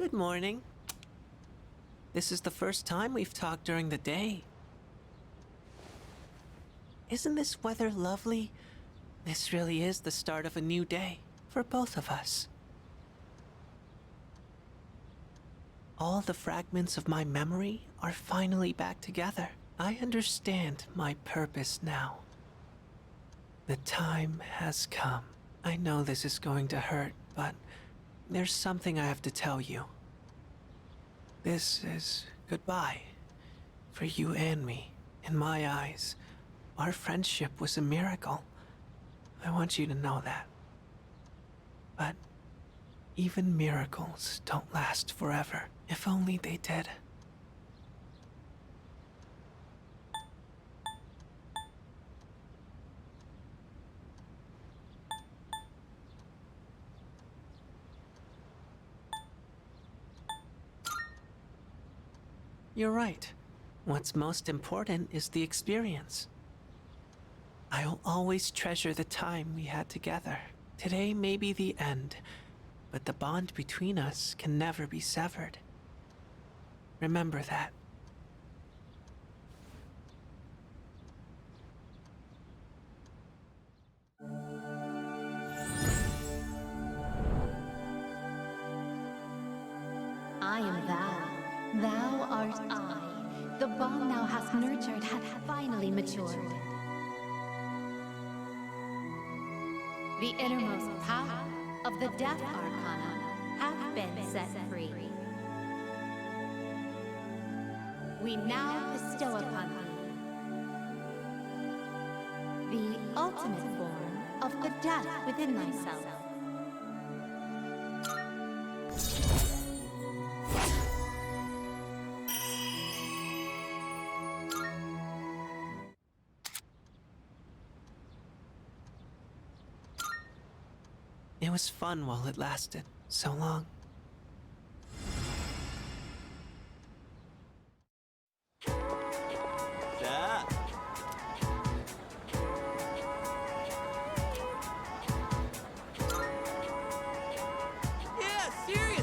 Good morning. This is the first time we've talked during the day. Isn't this weather lovely? This really is the start of a new day for both of us. All the fragments of my memory are finally back together. I understand my purpose now. The time has come. I know this is going to hurt, but there's something I have to tell you. This is goodbye for you and me. In my eyes, our friendship was a miracle. I want you to know that. But even miracles don't last forever. If only they did. You're right. What's most important is the experience. I'll always treasure the time we had together. Today may be the end, but the bond between us can never be severed. Remember that. I am thou. Thou art I. The bond thou hast nurtured hath finally matured. The innermost power of the Death Arcana hath been set free. We now bestow upon thee the ultimate form of the death within thyself. It was fun while it lasted so long. Yeah, seriously.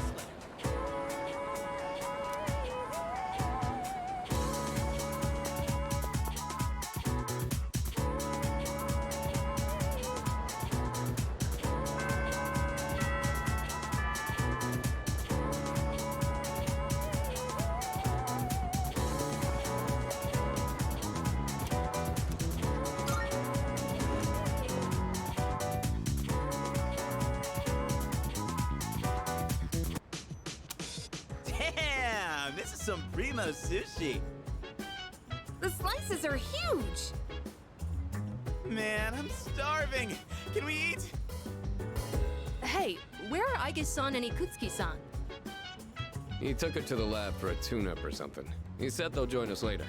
Damn, this is some primo sushi. The slices are huge! Man, I'm starving. Can we eat? Hey, where are Aige-san and Ikutsuki-san? He took her to the lab for a tune-up or something. He said they'll join us later.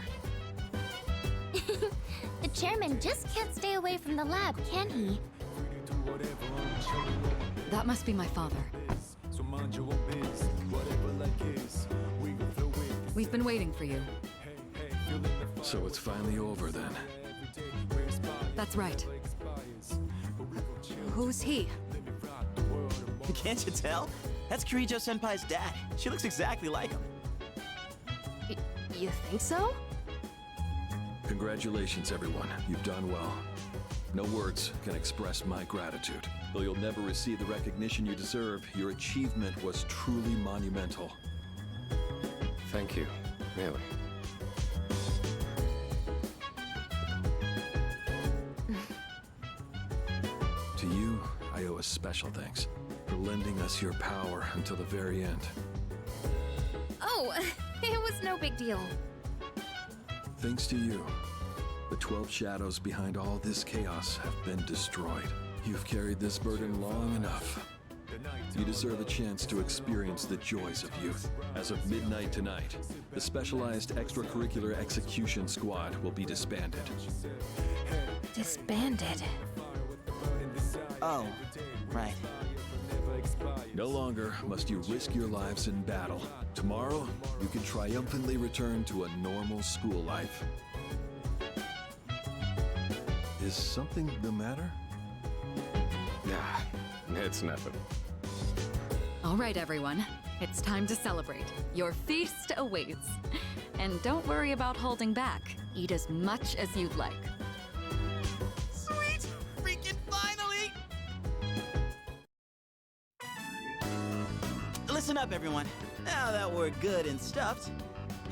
The chairman just can't stay away from the lab, can he? That must be my father. We've been waiting for you. So it's finally over then. That's right. Who's he? Can't you tell? That's Kirijo-senpai's dad. She looks exactly like him. You think so? Congratulations, everyone. You've done well. No words can express my gratitude. Though you'll never receive the recognition you deserve, your achievement was truly monumental. Thank you, really. To you, I owe a special thanks for lending us your power until the very end. Oh, it was no big deal. Thanks to you, the 12 shadows behind all this chaos have been destroyed. You've carried this burden long enough. You deserve a chance to experience the joys of youth. As of midnight tonight, the specialized extracurricular execution squad will be disbanded. Disbanded. Oh, right. No longer must you risk your lives in battle. Tomorrow, you can triumphantly return to a normal school life. Is something the matter? Nah, it's nothing. All right, everyone. It's time to celebrate. Your feast awaits. And don't worry about holding back. Eat as much as you'd like. Sweet! Freaking finally! Listen up, everyone. Now that we're good and stuffed,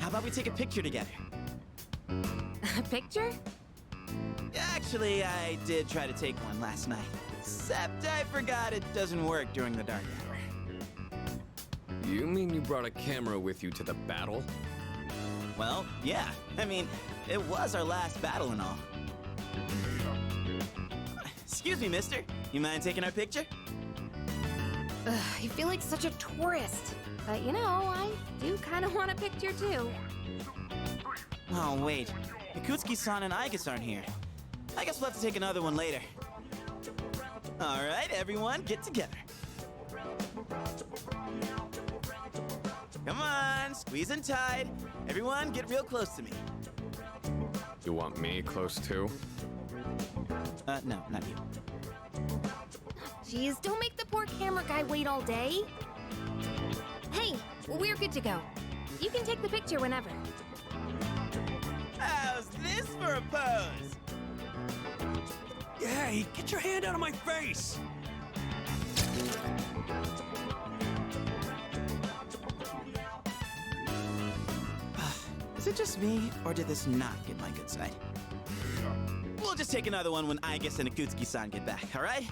how about we take a picture together? A picture? Actually, I did try to take one last night. Except I forgot it doesn't work during the dark hour. You mean you brought a camera with you to the battle? Well, yeah. I mean, it was our last battle and all. Excuse me, mister. You mind taking our picture? I feel like such a tourist. But you know, I do kind of want a picture too. Oh, wait. Ikutsuki-san and Aigus aren't here. I guess we'll have to take another one later. All right, everyone, get together. Come on, squeeze in tight. Everyone, get real close to me. You want me close too? No, not you. Jeez, don't make the poor camera guy wait all day. Hey, we're good to go. You can take the picture whenever. How's this for a pose? Hey, get your hand out of my face! Is it just me, or did this not get my good side? We'll just take another one when Aigus and Ikutsuki-san get back, all right?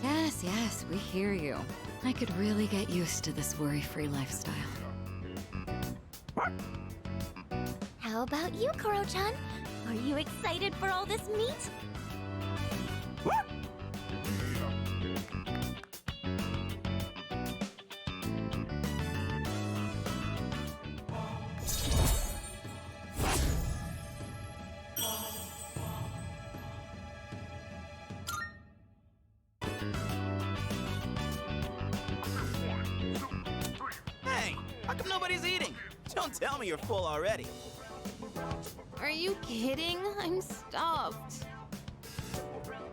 Yes, yes, we hear you. I could really get used to this worry-free lifestyle. How about you, Koro-chan? Are you excited for all this meat? Hey, how come nobody's eating? Don't tell me you're full already. Are you kidding? I'm stuffed.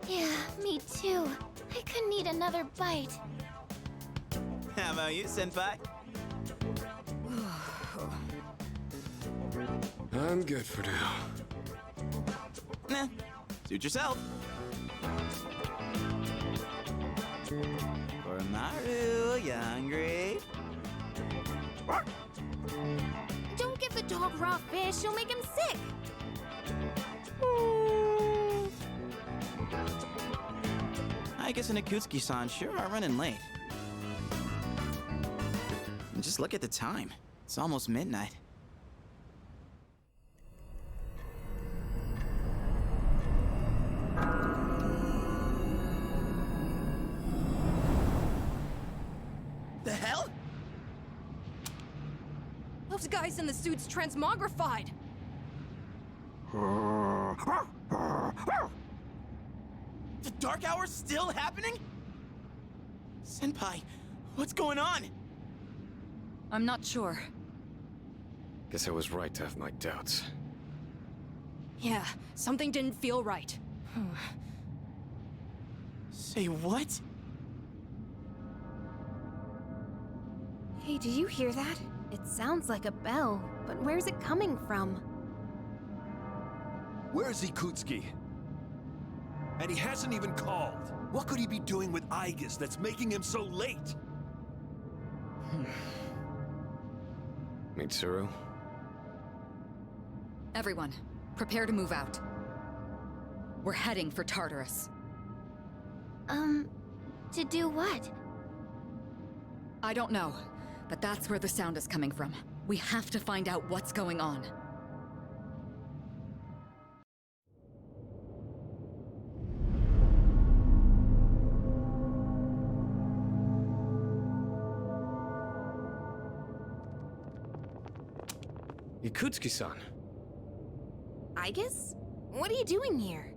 Yeah, me too. I couldn't eat another bite. How about you, Senpai? I'm good for now. Nah, suit yourself. Koromaru, you hungry? Don't give the dog raw fish, you'll make him sick. Aigus and Ikutsuki-san sure are running late. And just look at the time. It's almost midnight. The hell? Those guys in the suits transmogrified. The Dark Hour's still happening? Senpai, what's going on? I'm not sure. Guess I was right to have my doubts. Yeah, something didn't feel right. Say what? Hey, do you hear that? It sounds like a bell, but where's it coming from? Where's Ikutsuki? And he hasn't even called. What could he be doing with Aigus that's making him so late? Mitsuru? Everyone, prepare to move out. We're heading for Tartarus. To do what? I don't know, but that's where the sound is coming from. We have to find out what's going on. Ikutsuki-san. Aigus? What are you doing here?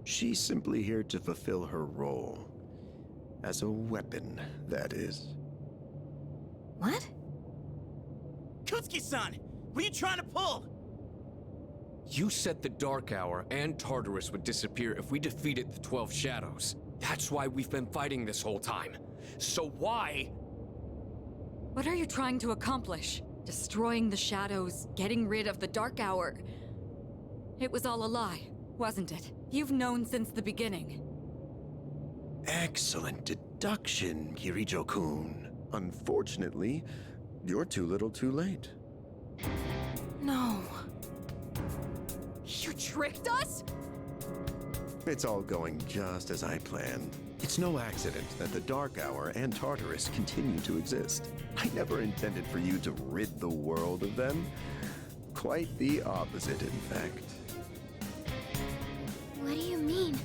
She's simply here to fulfill her role. As a weapon, that is. What? Kutsuki-san! What are you trying to pull? You said the Dark Hour and Tartarus would disappear if we defeated the 12 Shadows. That's why we've been fighting this whole time. So why? What are you trying to accomplish? Destroying the shadows, getting rid of the Dark Hour. It was all a lie, wasn't it? You've known since the beginning. Excellent deduction, Kirijo-kun. Unfortunately, you're too little too late. No. You tricked us? It's all going just as I planned. It's no accident that the Dark Hour and Tartarus continue to exist. I never intended for you to rid the world of them. Quite the opposite, in fact. What do you mean?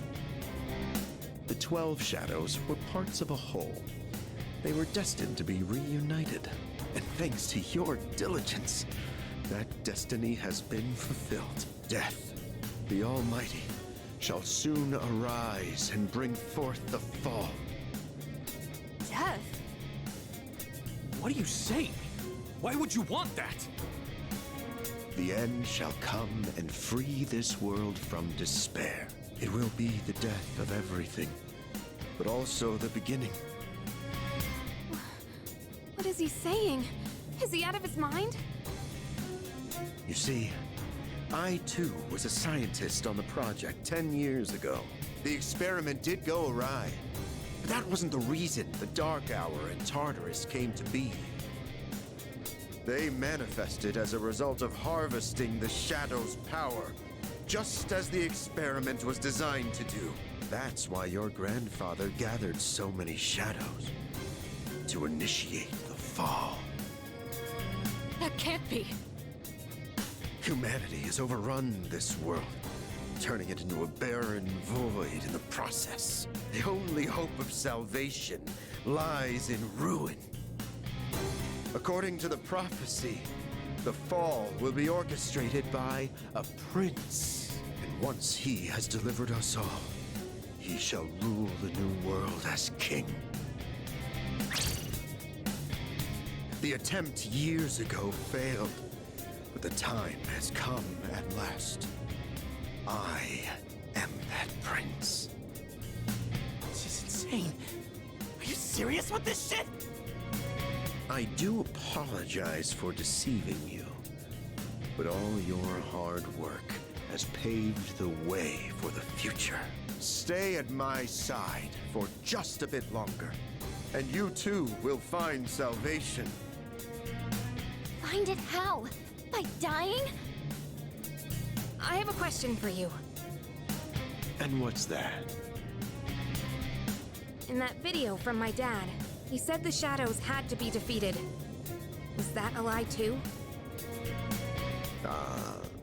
The 12 Shadows were parts of a whole. They were destined to be reunited. And thanks to your diligence, that destiny has been fulfilled. Death, the Almighty, shall soon arise and bring forth the fall. Death? What are you saying? Why would you want that? The end shall come and free this world from despair. It will be the death of everything, but also the beginning. What is he saying? Is he out of his mind? You see, I too was a scientist on the project 10 years ago. The experiment did go awry, but that wasn't the reason the Dark Hour and Tartarus came to be. They manifested as a result of harvesting the Shadow's power, just as the experiment was designed to do. That's why your grandfather gathered so many shadows, to initiate the fall. That can't be. Humanity has overrun this world, turning it into a barren void in the process. The only hope of salvation lies in ruin. According to the prophecy, the fall will be orchestrated by a prince. And once he has delivered us all, he shall rule the new world as king. The attempt years ago failed, but the time has come at last. I am that prince. This is insane. Are you serious with this shit? I do apologize for deceiving you, but all your hard work has paved the way for the future. Stay at my side for just a bit longer, and you too will find salvation. Find it how? By dying? I have a question for you. And what's that? In that video from my dad, he said the shadows had to be defeated. Was that a lie too?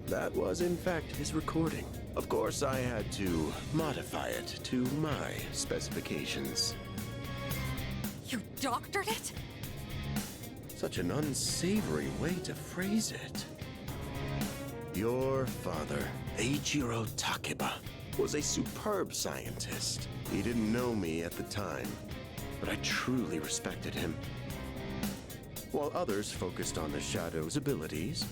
That was in fact his recording. Of course, I had to modify it to my specifications. You doctored it? Such an unsavory way to phrase it. Your father, Eiichiro Takeba, was a superb scientist. He didn't know me at the time, but I truly respected him. While others focused on the Shadow's abilities,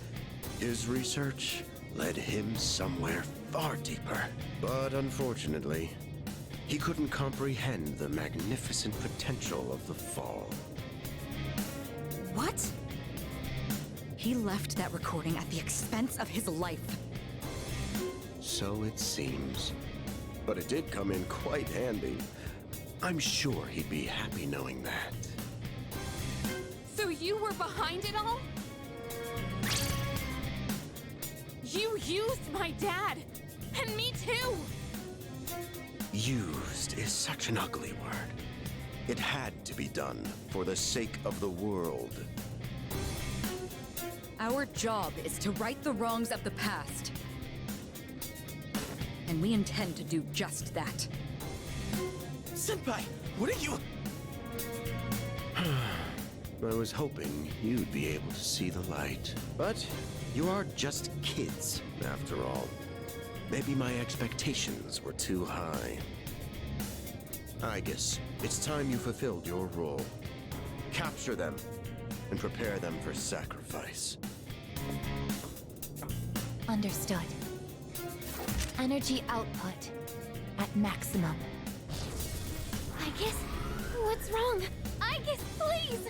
his research led him somewhere far deeper. But unfortunately, he couldn't comprehend the magnificent potential of the fall. What? He left that recording at the expense of his life. So it seems. But it did come in quite handy. I'm sure he'd be happy knowing that. So you were behind it all? You used my dad! And me too! Used is such an ugly word. It had to be done for the sake of the world. Our job is to right the wrongs of the past. And we intend to do just that. Senpai, what are you... I was hoping you'd be able to see the light. But you are just kids, after all. Maybe my expectations were too high. I guess it's time you fulfilled your role. Capture them and prepare them for sacrifice. Understood. Energy output at maximum. Aegis? What's wrong? Aegis, please!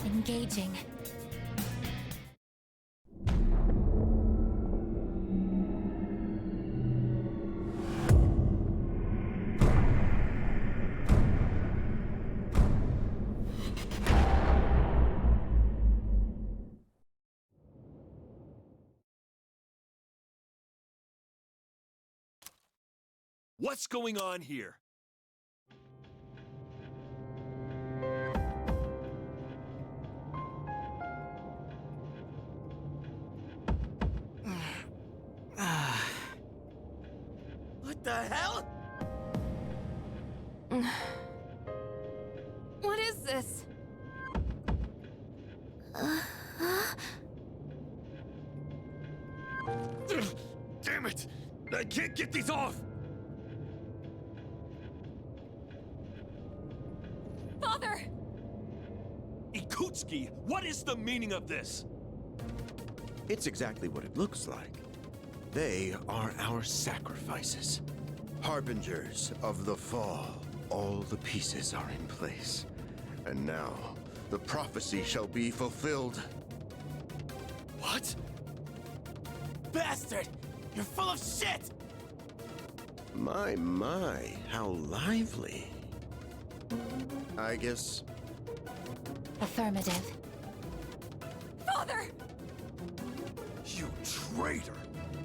Engaging. What's going on here? What the hell? What is this? Damn it! I can't get these off! Father! Ikutsuki, what is the meaning of this? It's exactly what it looks like. They are our sacrifices. Harbingers of the fall. All the pieces are in place. And now, the prophecy shall be fulfilled. What? Bastard! You're full of shit! My, how lively. I guess Affirmative. Father! You traitor!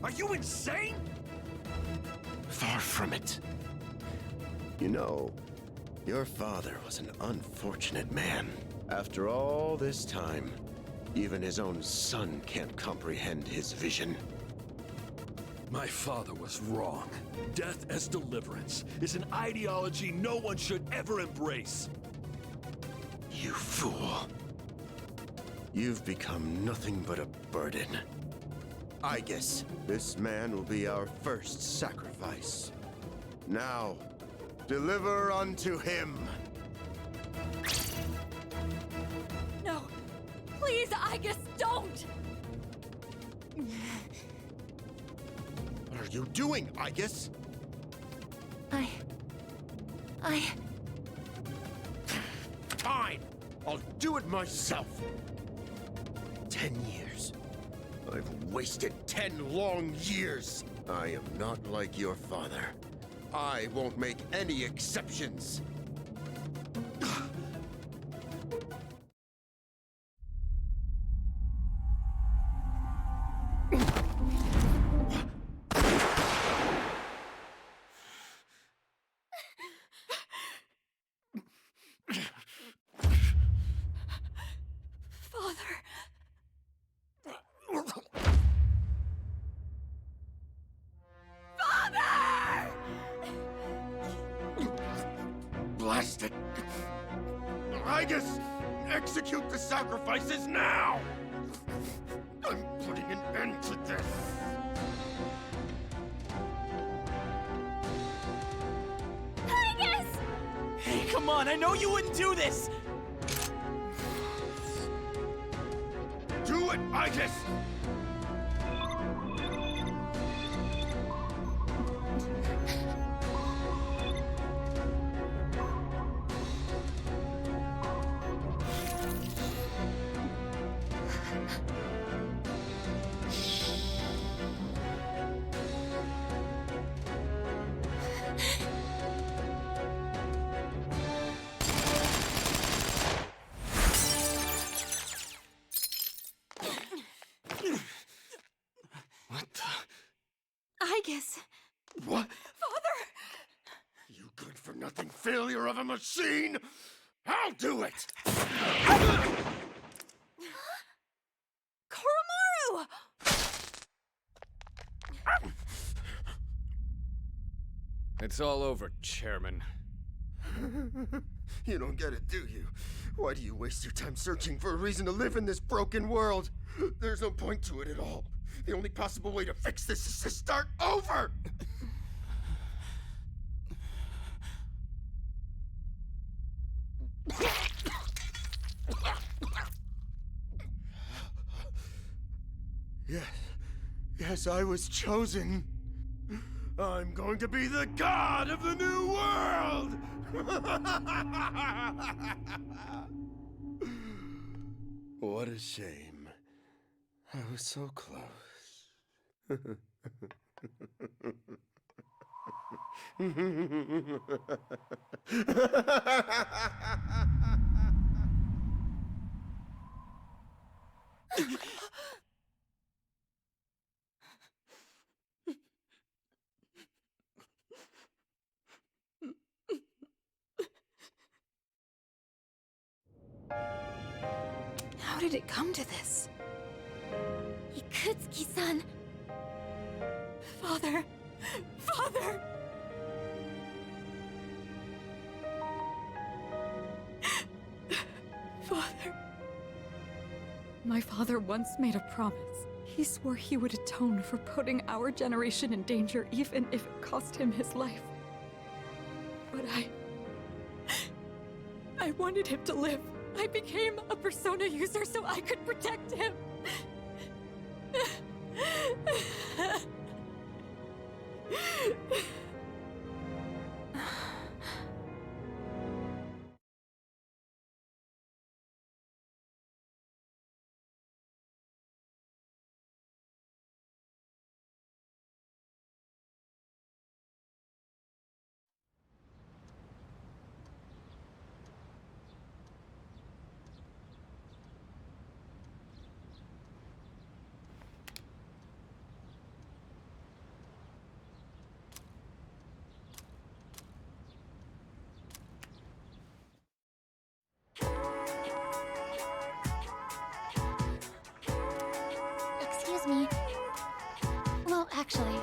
Are you insane? far from it. You know, your father was an unfortunate man. After all this time, even his own son can't comprehend his vision. My father was wrong. Death as deliverance is an ideology no one should ever embrace. You fool. You've become nothing but a burden. I guess this man will be our first sacrifice. Now, deliver unto him. No! Please, Aegis, don't! What are you doing, Aegis? Fine! I'll do it myself! 10 years. I've wasted 10 long years. I am not like your father. I won't make any exceptions. Blast it! Aegis! Execute the sacrifices now! I'm putting an end to this! Aegis! Hey, come on, I know you wouldn't do this! Do it, Aegis! Aegis! What? Father! You good-for-nothing failure of a machine! I'll do it! Koromaru! It's all over, Chairman. You don't get it, do you? Why do you waste your time searching for a reason to live in this broken world? There's no point to it at all. The only possible way to fix this is to start over! Yes, I was chosen. I'm going to be the god of the new world! What a shame. I was so close. How did it come to this? Ikutsuki-san! Father! Father! Father. My father once made a promise. He swore he would atone for putting our generation in danger, even if it cost him his life. But I wanted him to live. I became a persona user so I could protect him. Excuse me. Well, actually...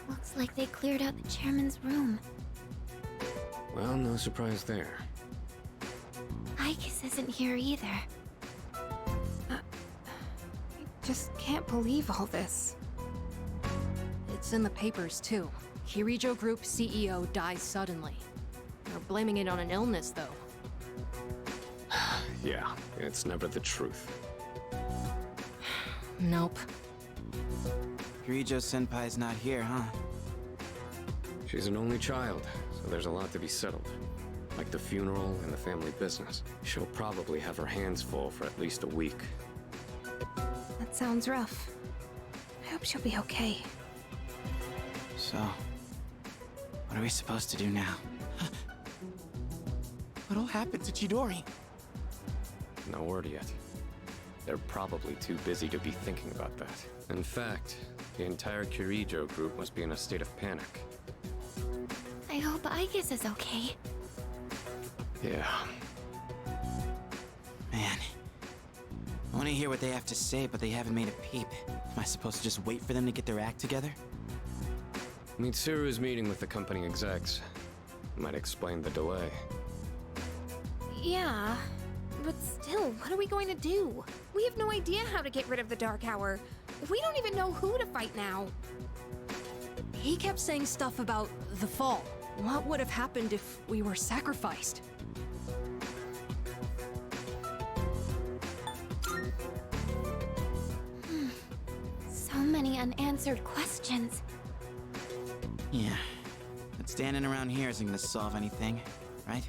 Looks like they cleared out the chairman's room. Well, no surprise there. Ikis isn't here either. I just can't believe all this. It's in the papers, too. Kirijo Group CEO dies suddenly. They're blaming it on an illness, though. Yeah, it's never the truth. Nope. Kirijo Senpai's not here, huh? She's an only child, so there's a lot to be settled. Like the funeral and the family business. She'll probably have her hands full for at least a week. That sounds rough. I hope she'll be okay. So, what are we supposed to do now? What all happened to Chidori? No word yet. They're probably too busy to be thinking about that. In fact, the entire Kirijo group must be in a state of panic. I hope Ikis is okay. Yeah. Man. I want to hear what they have to say, but they haven't made a peep. Am I supposed to just wait for them to get their act together? Mitsuru's meeting with the company execs. Might explain the delay. Yeah, but still, what are we going to do? We have no idea how to get rid of the Dark Hour. We don't even know who to fight now. He kept saying stuff about the fall. What would have happened if we were sacrificed? So many unanswered questions. Yeah. But standing around here isn't gonna solve anything, right?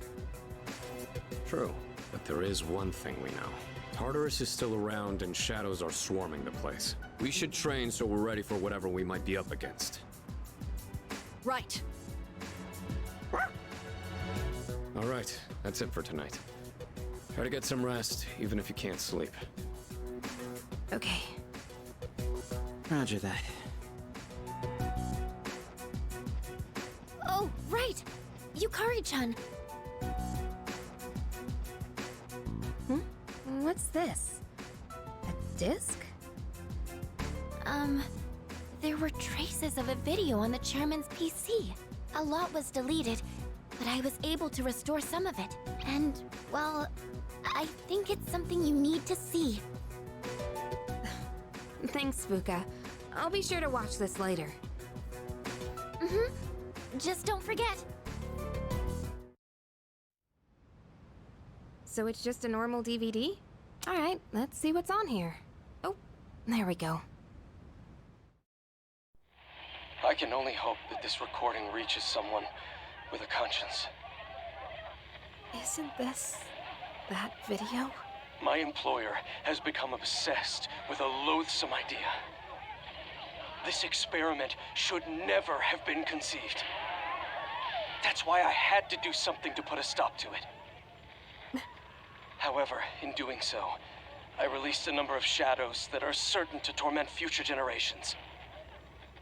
True, but there is one thing we know. Tartarus is still around and shadows are swarming the place. We should train so we're ready for whatever we might be up against. Right. All right, that's it for tonight. Try to get some rest, even if you can't sleep. Okay. Roger that. Oh, right! Yukari-chan! What's this? disc? There were traces of a video on the chairman's PC. A lot was deleted, but I was able to restore some of it. And, well, I think it's something you need to see. Thanks, Fuka. I'll be sure to watch this later. Just don't forget. So it's just a normal DVD? Alright, let's see what's on here. Oh, there we go. I can only hope that this recording reaches someone with a conscience. Isn't this that video? My employer has become obsessed with a loathsome idea. This experiment should never have been conceived. That's why I had to do something to put a stop to it. However, in doing so, I released a number of shadows that are certain to torment future generations.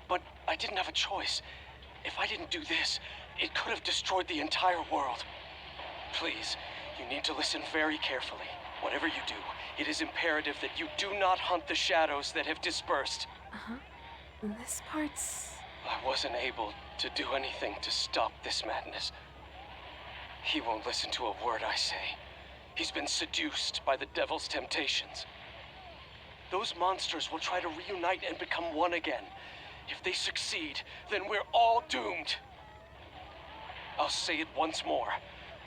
But I didn't have a choice. If I didn't do this, it could have destroyed the entire world. Please, you need to listen very carefully. Whatever you do, it is imperative that you do not hunt the shadows that have dispersed. This part's... I wasn't able to do anything to stop this madness. He won't listen to a word I say. He's been seduced by the devil's temptations. Those monsters will try to reunite and become one again. If they succeed, then we're all doomed. I'll say it once more.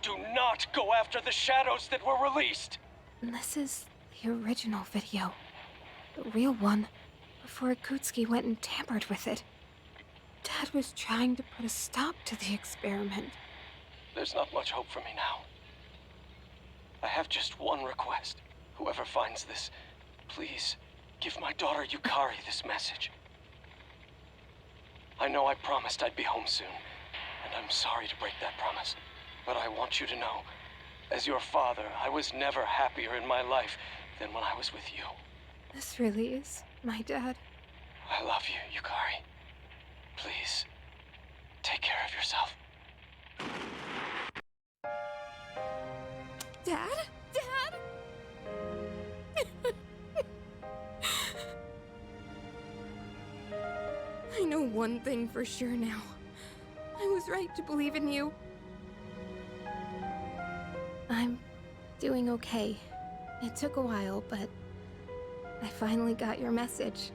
Do not go after the shadows that were released! This is the original video. The real one, before Akutsuki went and tampered with it. Dad was trying to put a stop to the experiment. There's not much hope for me now. I have just one request. Whoever finds this, please give my daughter Yukari this message. I know I promised I'd be home soon, and I'm sorry to break that promise. But I want you to know, as your father, I was never happier in my life than when I was with you. This really is my dad. I love you, Yukari. Please, take care of yourself. Dad? Dad? I know one thing for sure now. I was right to believe in you. I'm doing okay. It took a while, but I finally got your message.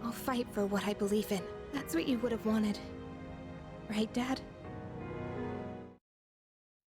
I'll fight for what I believe in. That's what you would have wanted. Right, Dad?